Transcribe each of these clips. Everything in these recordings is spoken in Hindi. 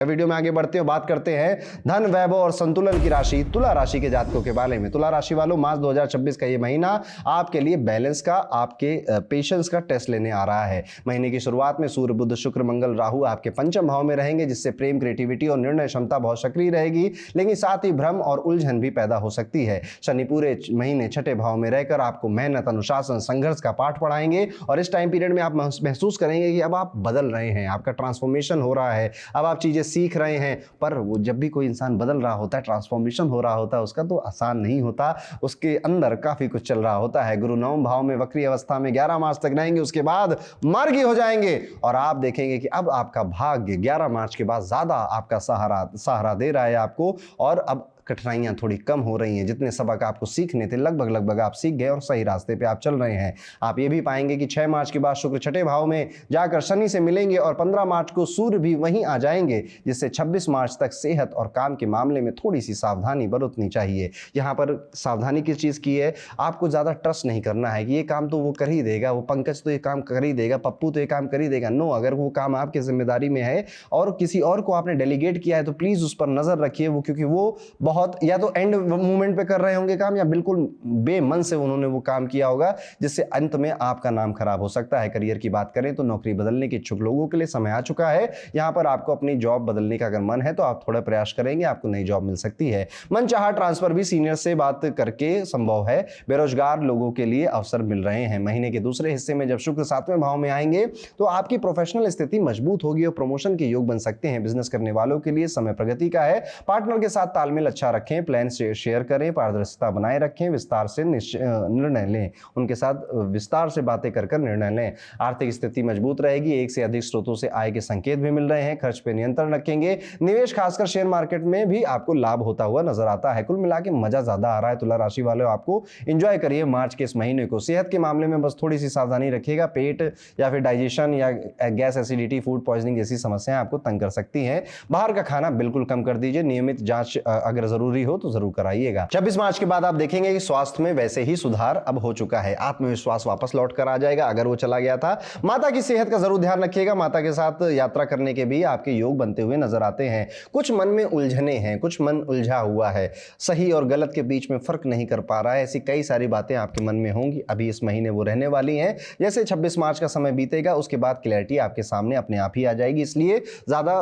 वीडियो में आगे बढ़ते हैं, बात करते हैं धन, वैभव और संतुलन की राशि तुला राशि के जातकों के बारे में। तुला राशि वालों, मार्च 2026 का ये महीना आपके लिए बैलेंस का, आपके पेशेंस का टेस्ट लेने आ रहा है। महीने की शुरुआत में सूर्य, बुध, शुक्र, मंगल, राहु आपके पंचम भाव में रहेंगे, जिससे प्रेम, क्रिएटिविटी और निर्णय क्षमता बहुत सक्रिय रहेगी, लेकिन साथ ही भ्रम और उलझन भी पैदा हो सकती है। शनि पूरे महीने छठे भाव में रहकर आपको मेहनत, अनुशासन, संघर्ष का पाठ पढ़ाएंगे और इस टाइम पीरियड में आप महसूस करेंगे कि अब आप बदल रहे हैं, आपका ट्रांसफॉर्मेशन हो रहा है, अब आप चीजें सीख रहे हैं। पर वो जब भी कोई इंसान बदल रहा होता है, ट्रांसफॉर्मेशन हो रहा होता है उसका, तो आसान नहीं होता, उसके अंदर काफी कुछ चल रहा होता है। गुरु नवम भाव में वक्री अवस्था में 11 मार्च तक रहेंगे, उसके बाद मार्गी हो जाएंगे और आप देखेंगे कि अब आपका भाग्य 11 मार्च के बाद ज्यादा आपका सहारा दे रहा है आपको, और अब कठिनाइयां थोड़ी कम हो रही हैं। जितने सबक आपको सीखने थे लगभग आप सीख गए और सही रास्ते पे आप चल रहे हैं। आप ये भी पाएंगे कि 6 मार्च के बाद शुक्र छठे भाव में जाकर शनि से मिलेंगे और 15 मार्च को सूर्य भी वहीं आ जाएंगे, जिससे 26 मार्च तक सेहत और काम के मामले में थोड़ी सी सावधानी बरतनी चाहिए। यहाँ पर सावधानी किस चीज़ की है, आपको ज़्यादा ट्रस्ट नहीं करना है कि ये काम तो वो कर ही देगा, वो पंकज तो ये काम कर ही देगा, पप्पू तो ये काम कर ही देगा। नो, अगर वो काम आपकी जिम्मेदारी में है और किसी और को आपने डेलीगेट किया है तो प्लीज़ उस पर नज़र रखिए। वो क्योंकि वो बहुत या तो एंड मोमेंट पे कर रहे होंगे काम, या बिल्कुल बेमन से उन्होंने वो काम किया होगा, जिससे अंत में आपका नाम खराब हो सकता है। करियर की बात करें तो नौकरी बदलने के इच्छुक लोगों के लिए समय आ चुका है। यहां पर आपको अपनी जॉब बदलने का अगर मन है तो आप थोड़ा प्रयास करेंगे, आपको नई जॉब मिल सकती है। मनचाहा ट्रांसफर भी सीनियर से बात करके संभव है। बेरोजगार लोगों के लिए अवसर मिल रहे हैं। महीने के दूसरे हिस्से में जब शुक्र 7वें भाव में आएंगे तो आपकी प्रोफेशनल स्थिति मजबूत होगी और प्रमोशन के योग बन सकते हैं। बिजनेस करने वालों के लिए समय प्रगति का है। पार्टनर के साथ तालमेल अच्छा रखें, प्लान से शेयर करें, पारदर्शिता बनाए रखें, विस्तार से निर्णय लें, उनके साथ विस्तार से बातें कर निर्णय लें। आर्थिक स्थिति मजबूत रहेगी, एक से अधिक स्रोतों से आय के संकेत भी मिल रहे हैं। खर्च पे नियंत्रण रखेंगे। निवेश खासकर शेयर मार्केट में भी आपको लाभ होता हुआ नजर आता है। कुल मिला के मजा ज्यादा आ रहा है तुला राशि वालों, आपको एंजॉय करिए मार्च के इस महीने को। सेहत के मामले में बस थोड़ी सी सावधानी रखिएगा, पेट या फिर डाइजेशन या गैस एसिडिटी, फूड पॉइजनिंग जैसी समस्याएं आपको तंग कर सकती हैं। बाहर का खाना बिल्कुल कम कर दीजिए। नियमित जांच अगर जरूरी हो तो जरूर कराइएगा। 26 मार्च के बाद आप देखेंगे कि स्वास्थ्य में वैसे ही सुधार अब हो चुका है। आत्मविश्वास वापस लौट कर आ जाएगा अगर वो चला गया था। माता की सेहत का जरूर ध्यान रखिएगा। माता के साथ यात्रा करने के भी आपके योग बनते हुए नजर आते हैं। कुछ मन में उलझने हैं, कुछ मन उलझा हुआ है, सही और गलत के बीच में फर्क नहीं कर पा रहा है। ऐसी कई सारी बातें आपके मन में होंगी, अभी इस महीने वो रहने वाली हैं। जैसे 26 मार्च का समय बीतेगा उसके बाद क्लैरिटी आपके सामने अपने आप ही आ जाएगी। इसलिए ज्यादा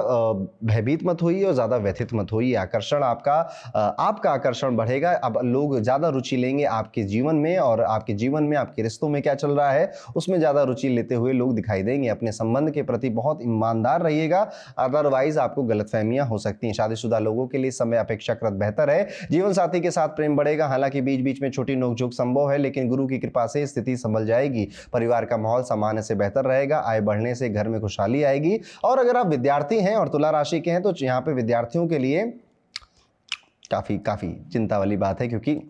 भयभीत मत होइए और ज्यादा व्यथित मत होइए। आकर्षण आपका आकर्षण बढ़ेगा। अब लोग ज्यादा रुचि लेंगे आपके जीवन में, और आपके जीवन में आपके रिश्तों में क्या चल रहा है उसमें ज्यादा रुचि लेते हुए लोग दिखाई देंगे। अपने संबंध के प्रति बहुत ईमानदार रहिएगा, अदरवाइज आपको गलतफहमियां हो सकती हैं। शादीशुदा लोगों के लिए समय अपेक्षाकृत बेहतर है। जीवन साथी के साथ प्रेम बढ़ेगा, हालांकि बीच बीच में छोटी नोकझोंक संभव है, लेकिन गुरु की कृपा से स्थिति संभल जाएगी। परिवार का माहौल सामान्य से बेहतर रहेगा। आय बढ़ने से घर में खुशहाली आएगी। और अगर आप विद्यार्थी हैं और तुला राशि के हैं तो यहाँ पे विद्यार्थियों के लिए काफी चिंता वाली बात है, क्योंकि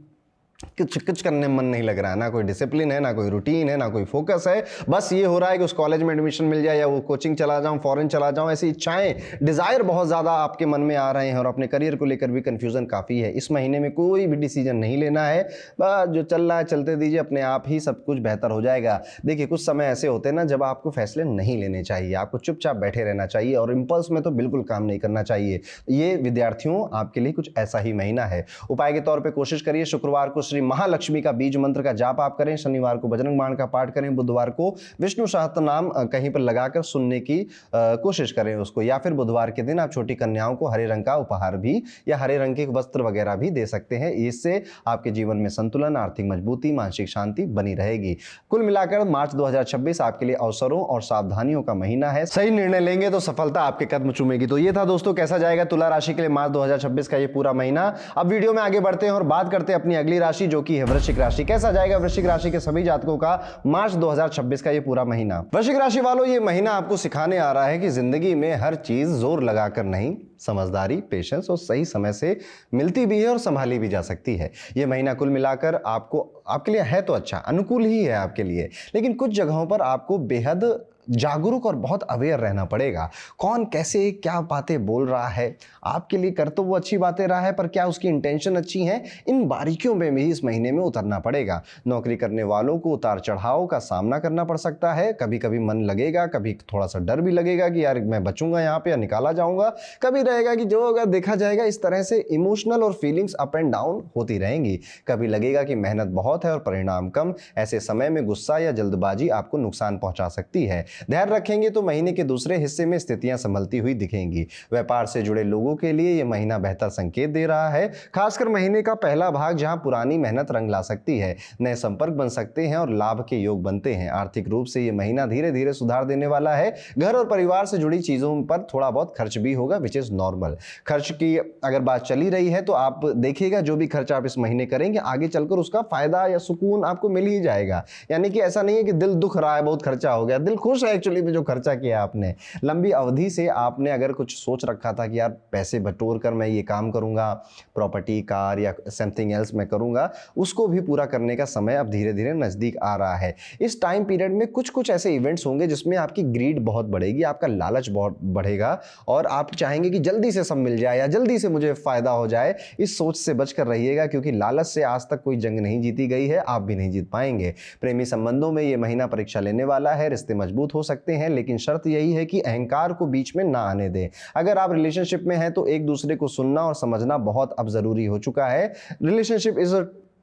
कुछ करने में मन नहीं लग रहा है। ना कोई डिसिप्लिन है, ना कोई रूटीन है, ना कोई फोकस है। बस ये हो रहा है कि उस कॉलेज में एडमिशन मिल जाए, या वो कोचिंग चला जाऊं, फॉरेन चला जाऊं। ऐसी इच्छाएं, डिजायर बहुत ज़्यादा आपके मन में आ रहे हैं, और अपने करियर को लेकर भी कंफ्यूजन काफ़ी है। इस महीने में कोई भी डिसीजन नहीं लेना है, बस जो चल रहा है चलते दीजिए, अपने आप ही सब कुछ बेहतर हो जाएगा। देखिए, कुछ समय ऐसे होते हैं ना जब आपको फैसले नहीं लेने चाहिए, आपको चुपचाप बैठे रहना चाहिए, और इम्पल्स में तो बिल्कुल काम नहीं करना चाहिए। ये विद्यार्थियों आपके लिए कुछ ऐसा ही महीना है। उपाय के तौर पर कोशिश करिए, शुक्रवार को श्री महालक्ष्मी का बीज मंत्र का जाप आप करें, शनिवार को बजरंग बाण का पाठ करें, बुधवार को विष्णु सहस्त्रनाम कहीं पर लगाकर सुनने की कोशिश करें उसको, या फिर बुधवार के दिन आप छोटी कन्याओं को हरे रंग का उपहार भी या हरे रंग के वस्त्र वगैरह भी दे सकते हैं। इससे आपके जीवन में संतुलन, आर्थिक मजबूती, मानसिक शांति बनी रहेगी। कुल मिलाकर मार्च 2026 आपके लिए अवसरों और सावधानियों का महीना है। सही निर्णय लेंगे तो सफलता आपके कदम चूमेगी। तो ये था दोस्तों, कैसा जाएगा तुला राशि के लिए मार्च 2026 का ये पूरा महीना। अब वीडियो में आगे बढ़ते हैं और बात करते हैं अपनी अगली राशि, जो कि है वृश्चिक राशि। कैसा जाएगा वृश्चिक राशि के सभी जातकों का मार्च 2026 का ये पूरा महीना। वृश्चिक राशि वालों, ये महीना आपको सिखाने आ रहा है कि जिंदगी में हर चीज जोर लगाकर नहीं, समझदारी, पेशेंस और सही समय से मिलती भी है और संभाली भी जा सकती है। यह महीना कुल मिलाकर आपके लिए है तो अच्छा, अनुकूल ही है आपके लिए, लेकिन कुछ जगहों पर आपको बेहद जागरूक और बहुत अवेयर रहना पड़ेगा। कौन कैसे क्या बातें बोल रहा है, आपके लिए कर तो वो अच्छी बातें रहा है, पर क्या उसकी इंटेंशन अच्छी है, इन बारीकियों में भी इस महीने में उतरना पड़ेगा। नौकरी करने वालों को उतार चढ़ाव का सामना करना पड़ सकता है। कभी कभी मन लगेगा, कभी थोड़ा सा डर भी लगेगा कि यार मैं बचूंगा यहाँ पे या निकाला जाऊंगा, कभी रहेगा कि जो होगा देखा जाएगा। इस तरह से इमोशनल और फीलिंग्स अप एंड डाउन होती रहेंगी। कभी लगेगा कि मेहनत बहुत है और परिणाम कम। ऐसे समय में गुस्सा या जल्दबाजी आपको नुकसान पहुंचा सकती है। ध्यान रखेंगे तो महीने के दूसरे हिस्से में स्थितियां संभलती हुई दिखेंगी। व्यापार से जुड़े लोगों के लिए यह महीना बेहतर संकेत दे रहा है, खासकर महीने का पहला भाग जहां पुरानी मेहनत रंग ला सकती है। नए संपर्क बन सकते हैं और लाभ के योग बनते हैं। आर्थिक रूप से यह महीना धीरे धीरे सुधार देने वाला है। घर और परिवार से जुड़ी चीजों पर थोड़ा बहुत खर्च भी होगा, विच इज नॉर्मल। खर्च की अगर बात चली रही है तो आप देखिएगा जो भी खर्च आप इस महीने करेंगे आगे चलकर उसका फायदा या सुकून आपको मिल ही जाएगा। यानी कि ऐसा नहीं है कि दिल दुख रहा है, बहुत खर्चा हो गया, दिल खुश है एक्चुअली में जो खर्चा किया आपने। लंबी अवधि से आपने अगर कुछ सोच रखा था कि यार पैसे बटोर कर मैं ये काम करूंगा, प्रॉपर्टी, कार या समथिंग एल्स मैं करूंगा, उसको भी पूरा करने का समय अब धीरे धीरे नजदीक आ रहा है। इस टाइम पीरियड में कुछ कुछ ऐसे इवेंट्स होंगे जिसमें आपकी ग्रीड बहुत बढ़ेगी, आपका लालच बहुत बढ़ेगा और आप चाहेंगे कि जल्दी से सब मिल जाए या जल्दी से मुझे फायदा हो जाए। इस सोच से बचकर रहिएगा, क्योंकि लालच से आज तक कोई जंग नहीं जीती गई है, आप भी नहीं जीत पाएंगे। प्रेमी संबंधों में यह महीना परीक्षा लेने वाला है। रिश्ते मजबूत हो सकते हैं, लेकिन शर्त यही है कि अहंकार को बीच में ना आने दें। अगर आप रिलेशनशिप में हैं तो एक दूसरे को सुनना और समझना बहुत अब जरूरी हो चुका है। रिलेशनशिप इज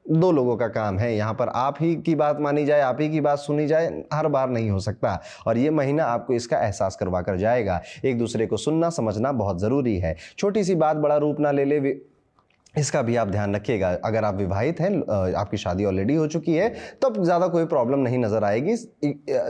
दो लोगों का काम है। यहाँ पर आप ही की बात मानी जाए, आप ही की बात सुनी जाए, हर बार नहीं हो सकता, और ये महीना आपको इसका एहसास करवा कर जाएगा। एक दूसरे को सुनना समझना बहुत जरूरी है। छोटी सी बात बड़ा रूप ना ले ले, इसका भी आप ध्यान रखिएगा। अगर आप विवाहित हैं, आपकी शादी ऑलरेडी हो चुकी है, तब ज़्यादा कोई प्रॉब्लम नहीं नज़र आएगी,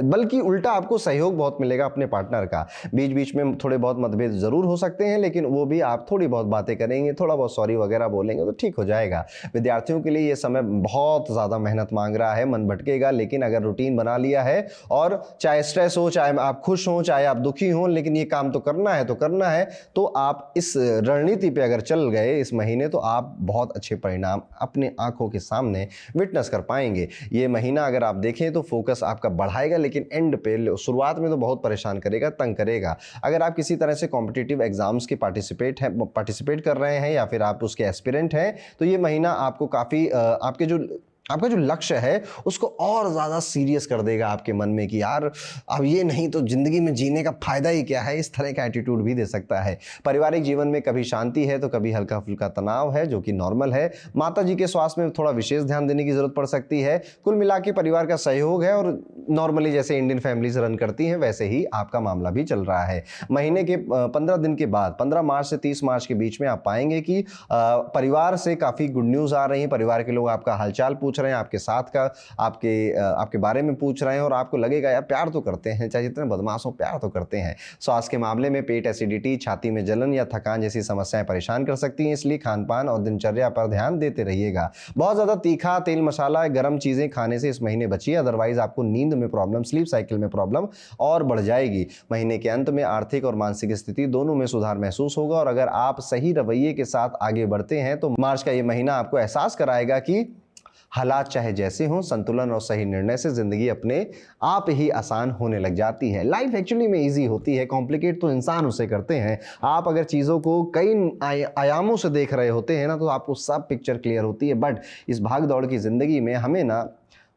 बल्कि उल्टा आपको सहयोग बहुत मिलेगा अपने पार्टनर का। बीच बीच में थोड़े बहुत मतभेद ज़रूर हो सकते हैं, लेकिन वो भी आप थोड़ी बहुत बातें करेंगे, थोड़ा बहुत सॉरी वगैरह बोलेंगे तो ठीक हो जाएगा। विद्यार्थियों के लिए ये समय बहुत ज़्यादा मेहनत मांग रहा है, मन भटकेगा, लेकिन अगर रूटीन बना लिया है और चाहे स्ट्रेस हो, चाहे आप खुश हों, चाहे आप दुखी हों, लेकिन ये काम तो करना है तो करना है, तो आप इस रणनीति पर अगर चल गए इस महीने तो आप बहुत अच्छे परिणाम अपने आंखों के सामने विटनेस कर पाएंगे। ये महीना अगर आप देखें तो फोकस आपका बढ़ाएगा, लेकिन एंड पे शुरुआत में तो बहुत परेशान करेगा, तंग करेगा। अगर आप किसी तरह से कॉम्पिटिटिव एग्जाम्स के पार्टिसिपेट कर रहे हैं या फिर आप उसके एस्पिरेंट हैं, तो ये महीना आपको काफ़ी आपका जो लक्ष्य है उसको और ज़्यादा सीरियस कर देगा आपके मन में कि यार अब ये नहीं तो ज़िंदगी में जीने का फ़ायदा ही क्या है। इस तरह का एटीट्यूड भी दे सकता है। पारिवारिक जीवन में कभी शांति है तो कभी हल्का फुल्का तनाव है, जो कि नॉर्मल है। माता जी के स्वास्थ्य में थोड़ा विशेष ध्यान देने की ज़रूरत पड़ सकती है। कुल मिला के परिवार का सहयोग है और नॉर्मली जैसे इंडियन फैमिलीज रन करती हैं वैसे ही आपका मामला भी चल रहा है। महीने के 15 दिन के बाद 15 मार्च से 30 मार्च के बीच में आप पाएंगे कि परिवार से काफ़ी गुड न्यूज़ आ रही हैं। परिवार के लोग आपका हालचाल पूछ रहे हैं, आपके साथ का आपके बारे में पूछ रहे हैं और आपको लगेगा यार प्यार तो करते हैं, चाहे जितने बदमाश हो प्यार तो करते हैं। स्वास्थ्य के मामले में पेट एसिडिटी, छाती में जलन या थकान जैसी समस्याएं परेशान कर सकती हैं, इसलिए खान पान और दिनचर्या पर ध्यान देते रहिएगा। बहुत ज़्यादा तीखा, तेल मसाला, गर्म चीज़ें खाने से इस महीने बचिए, अदरवाइज आपको नींद में प्रॉब्लम, स्लीप साइकिल में प्रॉब्लम और बढ़ जाएगी। महीने के अंत में आर्थिक और मानसिक स्थिति दोनों में सुधार महसूस होगा और अगर आप सही रवैये के साथ आगे बढ़ते हैं तो मार्च का ये महीना आपको एहसास कराएगा कि हालात चाहे जैसे हों, संतुलन और सही निर्णय से जिंदगी अपने आप ही आसान होने लग जाती है। लाइफ एक्चुअली में इजी होती है, कॉम्प्लिकेट तो इंसान उसे करते हैं। आप अगर चीज़ों को कई आयामों से देख रहे होते हैं ना तो आपको सब पिक्चर क्लियर होती है। बट इस भाग दौड़ की ज़िंदगी में हमें ना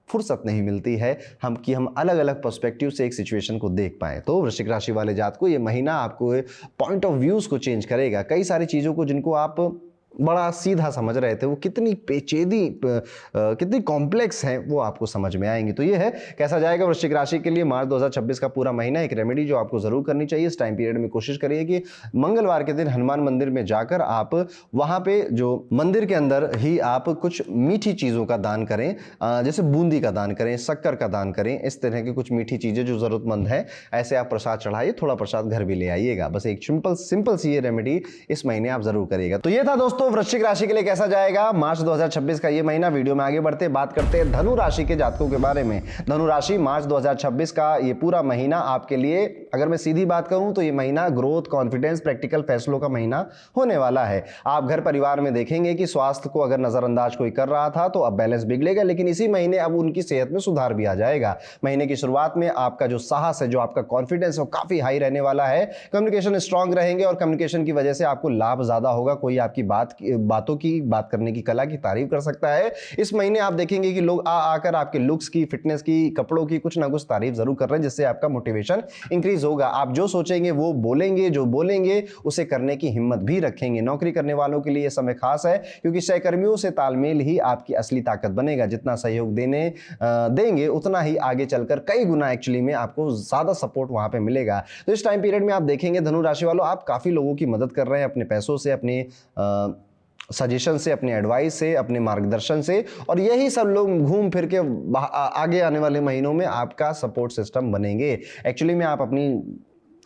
फुर्सत नहीं मिलती है हम अलग अलग पर्सपेक्टिव से एक सिचुएशन को देख पाएँ। तो वृश्चिक राशि वाले जात को ये महीना आपको पॉइंट ऑफ व्यूज़ को चेंज करेगा। कई सारी चीज़ों को जिनको आप बड़ा सीधा समझ रहे थे वो कितनी पेचीदी, कितनी कॉम्प्लेक्स है, वो आपको समझ में आएंगी। तो ये है कैसा जाएगा वृश्चिक राशि के लिए मार्च 2026 का पूरा महीना। एक रेमेडी जो आपको जरूर करनी चाहिए इस टाइम पीरियड में, कोशिश करिए कि मंगलवार के दिन हनुमान मंदिर में जाकर आप वहाँ पे जो मंदिर के अंदर ही आप कुछ मीठी चीज़ों का दान करें, जैसे बूंदी का दान करें, शक्कर का दान करें। इस तरह की कुछ मीठी चीज़ें जो ज़रूरतमंद है ऐसे आप प्रसाद चढ़ाइए, थोड़ा प्रसाद घर भी ले आइएगा। बस एक सिंपल सी ये रेमेडी इस महीने आप जरूर करिएगा। तो ये था दोस्तों दोस्तों वृश्चिक राशि के लिए कैसा जाएगा मार्च 2026 का ये महीना। वीडियो में आगे बढ़ते बात करते हैं धनु राशि के जातकों के बारे में। धनु राशि मार्च 2026 का ये पूरा महीना आपके लिए, अगर मैं सीधी बात कहूं तो ये महीना ग्रोथ, कॉन्फिडेंस, प्रैक्टिकल फैसलों का महीना होने वाला है। आप घर परिवार में देखेंगे कि स्वास्थ्य को अगर नजरअंदाज कोई कर रहा था तो अब बैलेंस बिगड़ेगा, लेकिन इसी महीने अब उनकी सेहत में सुधार भी आ जाएगा। महीने की शुरुआत में आपका जो साहस है, जो आपका कॉन्फिडेंस है, वो काफी हाई रहने वाला है। कम्युनिकेशन स्ट्रांग रहेंगे और कम्युनिकेशन की वजह से आपको लाभ ज्यादा होगा। कोई आपकी बातों की बात करने की कला की तारीफ कर सकता है। इस महीने आप देखेंगे कि लोग आकर आपके लुक्स की, फिटनेस की, कपड़ों की कुछ ना कुछ तारीफ जरूर कर रहे हैं, जिससे आपका मोटिवेशन इंक्रीज होगा। आप जो सोचेंगे वो बोलेंगे, जो बोलेंगे उसे करने की हिम्मत भी रखेंगे। नौकरी करने वालों के लिए यह समय खास है, क्योंकि सहकर्मियों से तालमेल ही आपकी असली ताकत बनेगा। जितना सहयोग देंगे उतना ही आगे चलकर कई गुना एक्चुअली में आपको ज्यादा सपोर्ट वहां पे मिलेगा। तो इस टाइम पीरियड में आप देखेंगे धनु राशि वालों, आप काफी लोगों की मदद कर रहे हैं अपने पैसों से, अपने सजेशन से, अपने एडवाइस से, अपने मार्गदर्शन से, और यही सब लोग घूम फिर के आगे आने वाले महीनों में आपका सपोर्ट सिस्टम बनेंगे। एक्चुअली में आप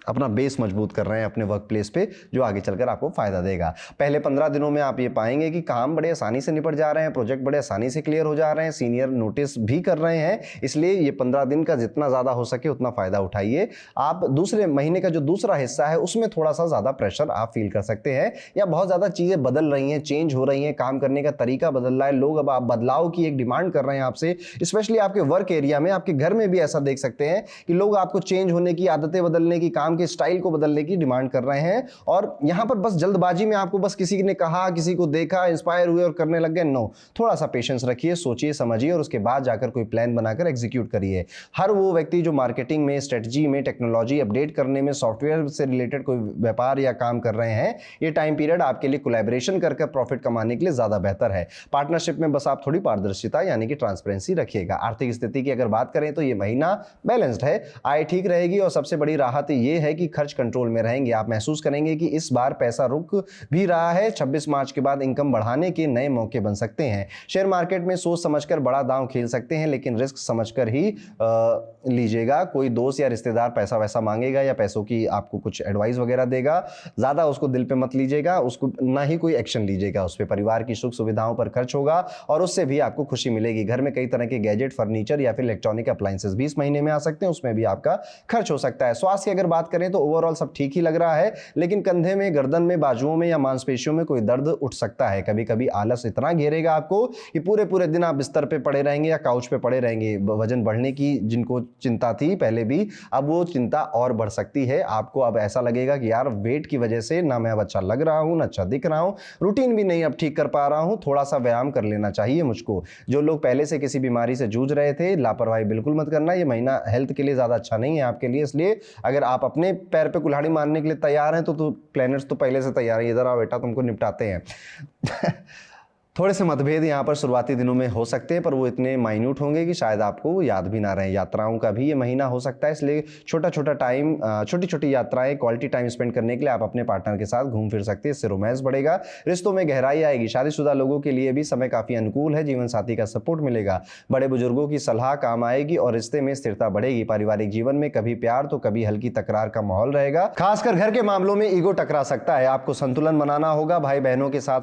अपना बेस मजबूत कर रहे हैं अपने वर्क प्लेस पे, जो आगे चलकर आपको फायदा देगा। पहले 15 दिनों में आप ये पाएंगे कि काम बड़े आसानी से निपट जा रहे हैं, प्रोजेक्ट बड़े आसानी से क्लियर हो जा रहे हैं, सीनियर नोटिस भी कर रहे हैं। इसलिए ये 15 दिन का जितना ज्यादा हो सके उतना फायदा उठाइए। आप दूसरे महीने का जो दूसरा हिस्सा है उसमें थोड़ा सा ज्यादा प्रेशर आप फील कर सकते हैं, या बहुत ज्यादा चीजें बदल रही हैं, चेंज हो रही हैं, काम करने का तरीका बदल रहा है, लोग अब आप बदलाव की एक डिमांड कर रहे हैं आपसे। स्पेशली आपके वर्क एरिया में, आपके घर में भी ऐसा देख सकते हैं कि लोग आपको चेंज होने की, आदतें बदलने की, काम के स्टाइल को बदलने की डिमांड कर रहे हैं। और यहां पर बस जल्दबाजी में आपको बस किसी ने कहा, किसी को देखा, इंस्पायर हुए और करने लग गए, नो। थोड़ा सा पेशेंस रखिए, सोचिए समझिए और उसके बाद जाकर कोई प्लान बनाकर एग्जीक्यूट करिए। हर वो व्यक्ति जो मार्केटिंग में, स्ट्रेटजी में, टेक्नोलॉजी अपडेट करने में, सॉफ्टवेयर से रिलेटेड कोई व्यापार या काम कर रहे हैं, ये टाइम पीरियड आपके लिए कोलैबोरेशन करके प्रॉफिट कमाने के लिए ज्यादा बेहतर है। पार्टनरशिप में बस आप थोड़ी पारदर्शिता यानी कि ट्रांसपेरेंसी रखिएगा। आर्थिक स्थिति की अगर बात करें तो ये महीना बैलेंस्ड है, आय ठीक रहेगी और सबसे बड़ी राहत ये है कि खर्च कंट्रोल में रहेंगे। आप महसूस करेंगे कि इस बार पैसा रुक भी रहा है। 26 मार्च के बाद इनकम बढ़ाने के नए मौके बन सकते हैं। शेयर मार्केट में सोच समझकर बड़ा दांव खेल सकते हैं, लेकिन रिस्क समझकर ही लीजिएगा। कोई दोस्त या रिश्तेदार पैसा वैसा मांगेगा या पैसों की आपको कुछ एडवाइस वगैरह देगा, ज्यादा उसको दिल पे मत लीजिएगा, उसको ना ही कोई एक्शन लीजिएगा उस पर। परिवार की सुख सुविधाओं पर खर्च होगा और उससे भी आपको खुशी मिलेगी। घर में कई तरह के गैजेट, फर्नीचर या फिर इलेक्ट्रॉनिक अप्लायंसेस भी इस महीने में आ सकते हैं, उसमें भी आपका खर्च हो सकता है। स्वास्थ्य की अगर बात करें तो ओवरऑल सब ठीक ही लग रहा है, लेकिन कंधे में, गर्दन में, बाजुओं में या मांसपेशियों में कोई दर्द उठ सकता है। कभी कभी आलस इतना घेरेगा आपको कि पूरे पूरे दिन आप बिस्तर पे पड़े रहेंगे या काउच पे पड़े रहेंगे। वजन बढ़ने की जिनको चिंता थी पहले भी, अब वो चिंता और बढ़ सकती है। आपको अब ऐसा लगेगा कि यार वेट की वजह से ना मैं अब अच्छा लग रहा हूं, ना अच्छा दिख रहा हूं, रूटीन भी नहीं अब ठीक कर पा रहा हूं, थोड़ा सा व्यायाम कर लेना चाहिए मुझको। जो लोग पहले से किसी बीमारी से जूझ रहे थे, लापरवाही बिल्कुल मत करना। ये महीना हेल्थ के लिए ज्यादा अच्छा नहीं है आपके लिए, इसलिए अगर आप अपने पैर पे कुल्हाड़ी मारने के लिए तैयार हैं तो प्लैनेट्स तो पहले से तैयार है, इधर आओ बेटा तुमको निपटाते हैं। थोड़े से मतभेद यहाँ पर शुरुआती दिनों में हो सकते हैं, पर वो इतने माइन्यूट होंगे कि शायद आपको याद भी ना रहे। यात्राओं का भी ये महीना हो सकता है, इसलिए छोटा छोटा टाइम, छोटी छोटी यात्राएं, क्वालिटी टाइम स्पेंड करने के लिए आप अपने पार्टनर के साथ घूम फिर सकते हैं। इससे रोमांस बढ़ेगा, रिश्तों में गहराई आएगी। शादीशुदा लोगों के लिए भी समय काफी अनुकूल है। जीवन साथी का सपोर्ट मिलेगा, बड़े बुजुर्गों की सलाह काम आएगी और रिश्ते में स्थिरता बढ़ेगी। पारिवारिक जीवन में कभी प्यार तो कभी हल्की तकरार का माहौल रहेगा। खासकर घर के मामलों में ईगो टकरा सकता है। आपको संतुलन बनाना होगा। भाई बहनों के साथ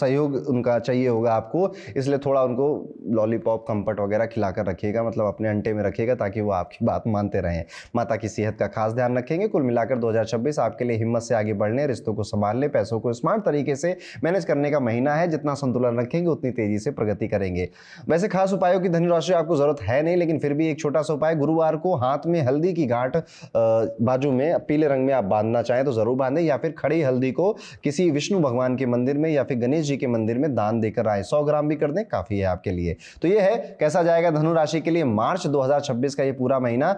सहयोग उनका चाहिए होगा आपको, इसलिए थोड़ा उनको लॉलीपॉप, कंफर्ट वगैरह खिलाकर रखिएगा, मतलब अपने अंटे में रखिएगा ताकि वो आपकी बात मानते रहें। माता की सेहत का खास ध्यान रखेंगे। कुल मिलाकर 2026 आपके लिए हिम्मत से आगे बढ़ने, रिश्तों को संभालने, पैसों को स्मार्ट तरीके से मैनेज करने का महीना है। जितना संतुलन रखेंगे उतनी तेजी से प्रगति करेंगे। वैसे खास उपायों की धनु राशि आपको जरूरत है नहीं, लेकिन फिर भी एक छोटा सा उपाय, गुरुवार को हाथ में हल्दी की गांठ बाजू में पीले रंग में आप बांधना चाहें तो जरूर बांधें, या फिर खड़ी हल्दी को किसी विष्णु भगवान के मंदिर में या फिर गणेश जी के मंदिर में दान देकर आए। 100 ग्राम भी कर दें, काफी है आपके लिए। तो ये है कैसा जाएगा धनु राशि के लिए मार्च 2026 का ये पूरा महीना।